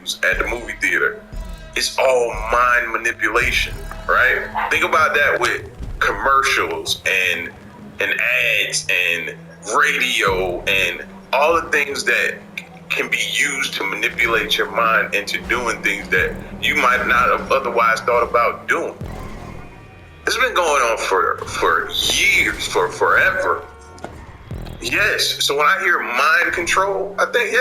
reviews at the movie theater. It's all mind manipulation, right? Think about that with commercials and ads and radio and all the things that can be used to manipulate your mind into doing things that you might not have otherwise thought about doing. It's been going on for years, for forever. Yes, so when I hear mind control, I think,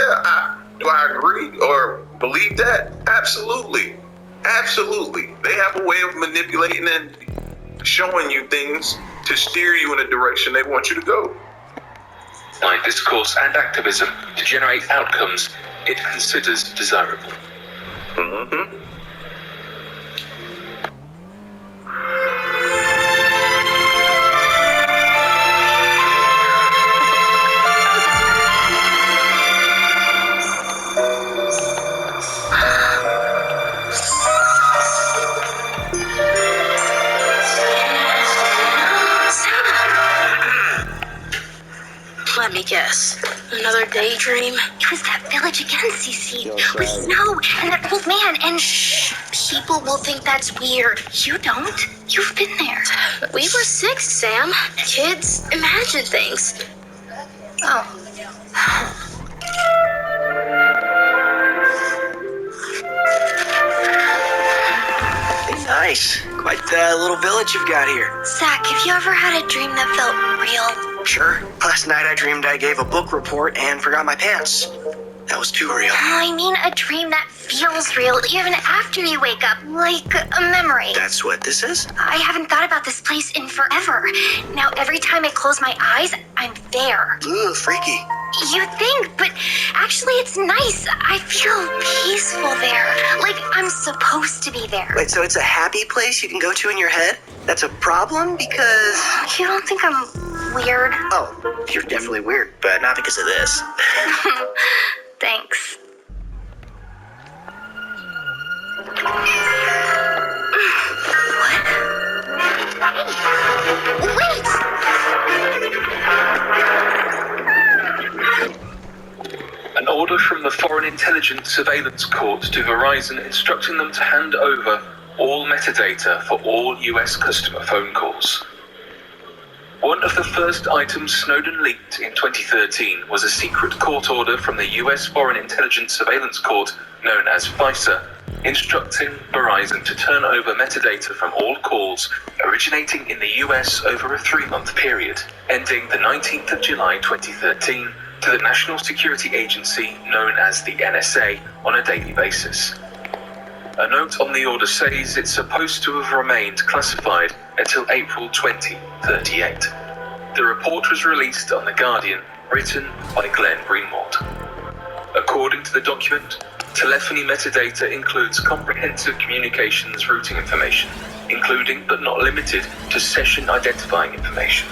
do I agree or believe that? Absolutely. Absolutely. They have a way of manipulating and showing you things to steer you in a direction they want you to go. By discourse and activism to generate outcomes it considers desirable. Mm-hmm. Let me guess. Another daydream? It was that village again, Cece. With snow and that old man and... People will think that's weird. You don't? You've been there. We were 6, Sam. Kids imagine things. Oh. Hey, nice. Quite the little village you've got here. Zach, have you ever had a dream that felt real? Sure. Last night I dreamed I gave a book report and forgot my pants. That was too real. I mean a dream that feels real even after you wake up, like a memory. That's what this is? I haven't thought about this place in forever. Now every time I close my eyes, I'm there. Ooh, freaky. You think, but actually it's nice. I feel peaceful there. Like I'm supposed to be there. Wait, so it's a happy place you can go to in your head? That's a problem because... You don't think I'm weird? Oh, you're definitely weird, but not because of this. Thanks. What? Wait! An order from the Foreign Intelligence Surveillance Court to Verizon instructing them to hand over all metadata for all US customer phone calls. One of the first items Snowden leaked in 2013 was a secret court order from the US Foreign Intelligence Surveillance Court, known as FISA, instructing Verizon to turn over metadata from all calls originating in the US over a 3-month period, ending the 19th of July 2013, to the National Security Agency, known as the NSA, on a daily basis. A note on the order says it's supposed to have remained classified until April 2038. The report was released on The Guardian, written by Glenn Greenwald. According to the document, telephony metadata includes comprehensive communications routing information, including but not limited to session identifying information.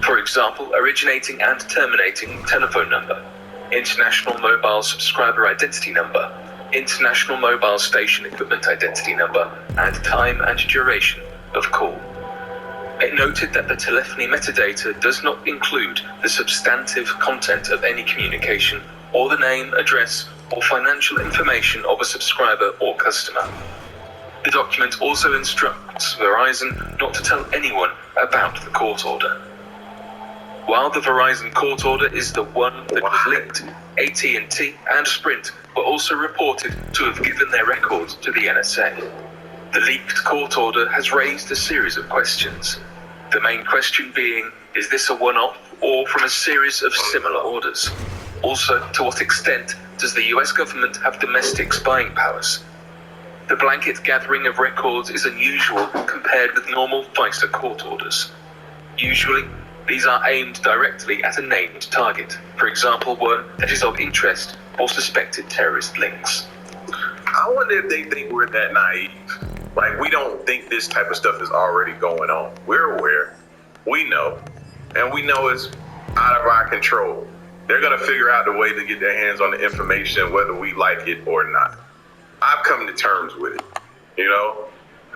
For example, originating and terminating telephone number, international mobile subscriber identity number, international mobile station equipment identity number, and time and duration of call. It noted that the telephony metadata does not include the substantive content of any communication or the name, address, or financial information of a subscriber or customer. The document also instructs Verizon not to tell anyone about the court order. While the Verizon court order is the one that was linked, AT&T and Sprint were also reported to have given their records to the NSA. The leaked court order has raised a series of questions. The main question being, is this a one-off or from a series of similar orders? Also, to what extent does the US government have domestic spying powers? The blanket gathering of records is unusual compared with normal FISA court orders. Usually, these are aimed directly at a named target, for example, one that is of interest or suspected terrorist links. I wonder if they think we're that naive. Like, we don't think this type of stuff is already going on. We're aware. We know. And we know it's out of our control. They're going to figure out the way to get their hands on the information, whether we like it or not. I've come to terms with it, you know?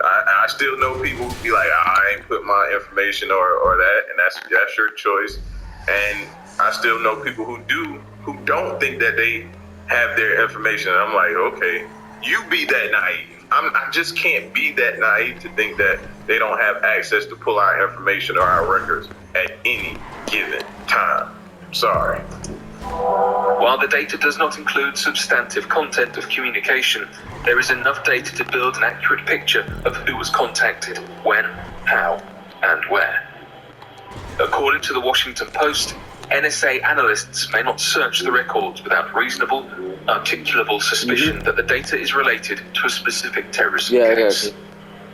I still know people who be like, I ain't put my information or that, and that's your choice. And I still know people who don't think that they have their information. And I'm like, okay, you be that naive. I just can't be that naive to think that they don't have access to pull our information or our records at any given time. Sorry. While the data does not include substantive content of communication, there is enough data to build an accurate picture of who was contacted, when, how, and where. According to the Washington Post, NSA analysts may not search the records without reasonable, articulable suspicion that the data is related to a specific terrorism case.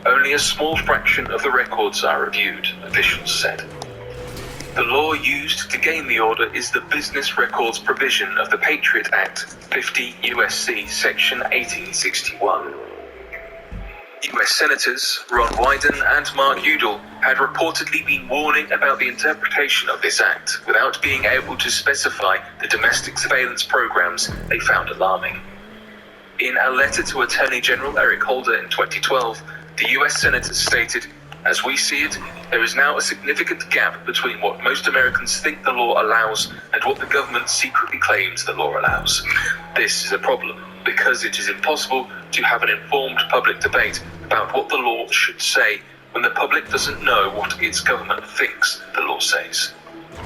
Only a small fraction of the records are reviewed, officials said. The law used to gain the order is the Business Records provision of the Patriot Act, 50 U.S.C. Section 1861. U.S. Senators Ron Wyden and Mark Udall had reportedly been warning about the interpretation of this act without being able to specify the domestic surveillance programs they found alarming. In a letter to Attorney General Eric Holder in 2012, the U.S. Senators stated, "As we see it, there is now a significant gap between what most Americans think the law allows and what the government secretly claims the law allows. This is a problem because it is impossible to have an informed public debate about what the law should say when the public doesn't know what its government thinks the law says."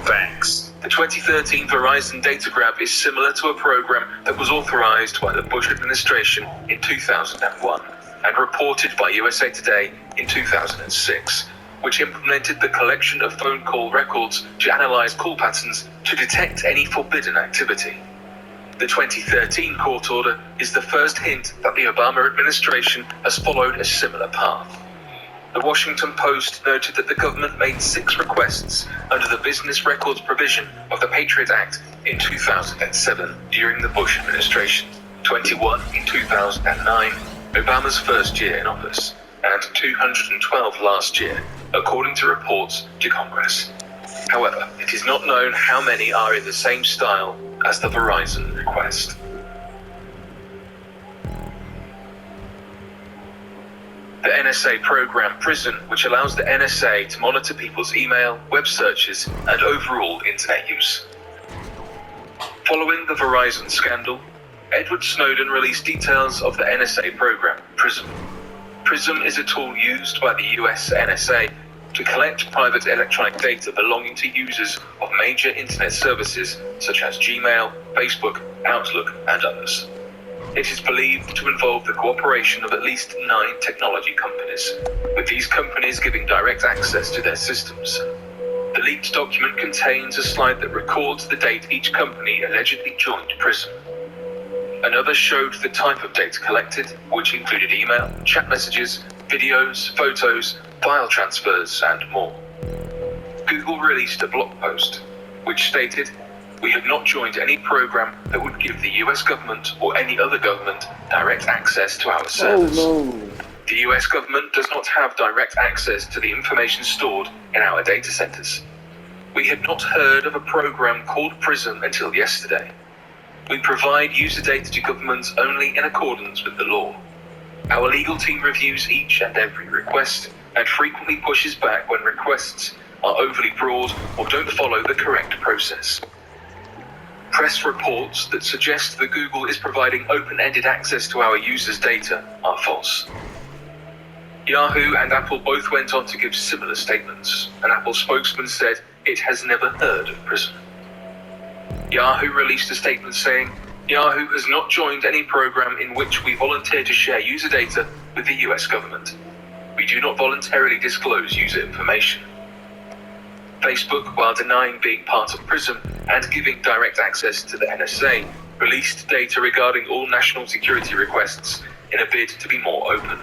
Facts. The 2013 Verizon data grab is similar to a program that was authorized by the Bush administration in 2001 and reported by USA Today in 2006, which implemented the collection of phone call records to analyze call patterns to detect any forbidden activity. The 2013 court order is the first hint that the Obama administration has followed a similar path. The Washington Post noted that the government made 6 requests under the Business Records provision of the Patriot Act in 2007 during the Bush administration, 21 in 2009, Obama's first year in office, and 212 last year, according to reports to Congress. However, it is not known how many are in the same style as the Verizon request. The NSA program PRISM, which allows the NSA to monitor people's email, web searches, and overall internet use. Following the Verizon scandal, Edward Snowden released details of the NSA program, PRISM. PRISM is a tool used by the US NSA to collect private electronic data belonging to users of major internet services such as Gmail, Facebook, Outlook, and others. It is believed to involve the cooperation of at least 9 technology companies, with these companies giving direct access to their systems. The leaked document contains a slide that records the date each company allegedly joined PRISM. Another showed the type of data collected, which included email, chat messages, videos, photos, file transfers, and more. Google released a blog post, which stated, "We have not joined any program that would give the US government or any other government direct access to our servers. The US government does not have direct access to the information stored in our data centers. We had not heard of a program called PRISM until yesterday. We provide user data to governments only in accordance with the law. Our legal team reviews each and every request and frequently pushes back when requests are overly broad or don't follow the correct process. Press reports that suggest that Google is providing open-ended access to our users' data are false." Yahoo and Apple both went on to give similar statements. An Apple spokesman said it has never heard of PRISM. Yahoo released a statement saying, "Yahoo has not joined any program in which we volunteer to share user data with the US government. We do not voluntarily disclose user information." Facebook, while denying being part of PRISM and giving direct access to the NSA, released data regarding all national security requests in a bid to be more open.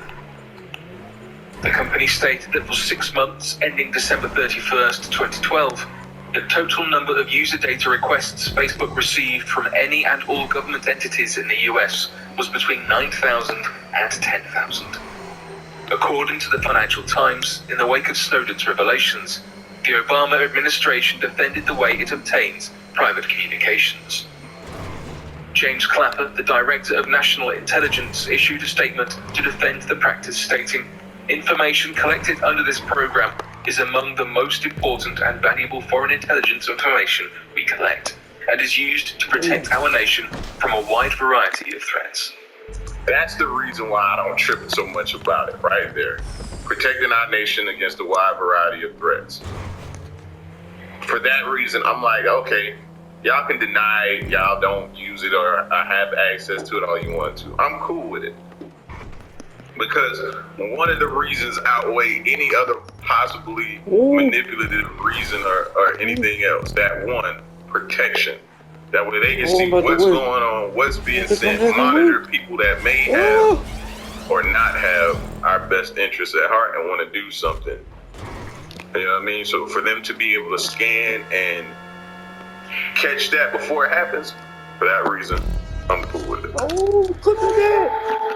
The company stated that for 6 months, ending December 31st, 2012, the total number of user data requests Facebook received from any and all government entities in the US was between 9,000 and 10,000. According to the Financial Times, in the wake of Snowden's revelations, the Obama administration defended the way it obtains private communications. James Clapper, the Director of National Intelligence, issued a statement to defend the practice, stating, "Information collected under this program is among the most important and valuable foreign intelligence information we collect. and is used to protect our nation from a wide variety of threats. That's the reason why I don't trip so much about it right there. Protecting our nation against a wide variety of threats. For that reason, I'm like, okay, y'all can deny it, y'all don't use it or have access to it all you want to. I'm cool with it. Because one of the reasons outweigh any other possibly manipulative reason or anything else. That one, protection. That way they can see what's going on, what's being sent, monitor people that may have or not have our best interests at heart and want to do something. You know what I mean? So for them to be able to scan and catch that before it happens, for that reason, I'm cool with it. Oh, look at that.